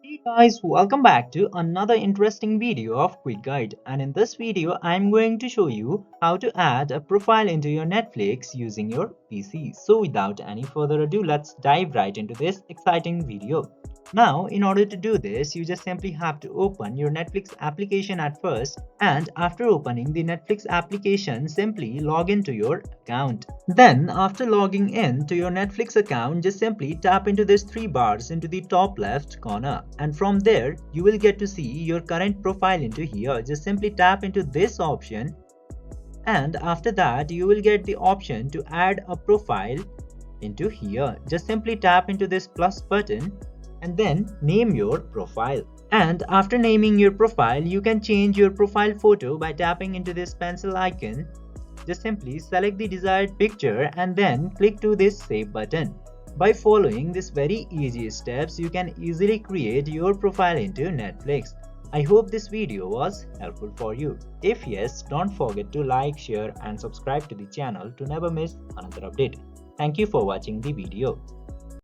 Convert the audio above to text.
Hey guys, welcome back to another interesting video of Quick Guide, and in this video I'm going to show you how to add a profile into your Netflix using your PC. So without any further ado, let's dive right into this exciting video. Now, in order to do this, you just simply have to open your Netflix application at first, and after opening the Netflix application, simply log into your account. Then, after logging in to your Netflix account, just simply tap into these three bars into the top left corner, and from there you will get to see your current profile into here. Just simply tap into this option, and after that you will get the option to add a profile into here. Just simply tap into this plus button and then name your profile. And after naming your profile, you can change your profile photo by tapping into this pencil icon. Just simply select the desired picture and then click to this save button. By following these very easy steps, you can easily create your profile into Netflix. I hope this video was helpful for you. If yes, don't forget to like, share and subscribe to the channel to never miss another update. Thank you for watching the video.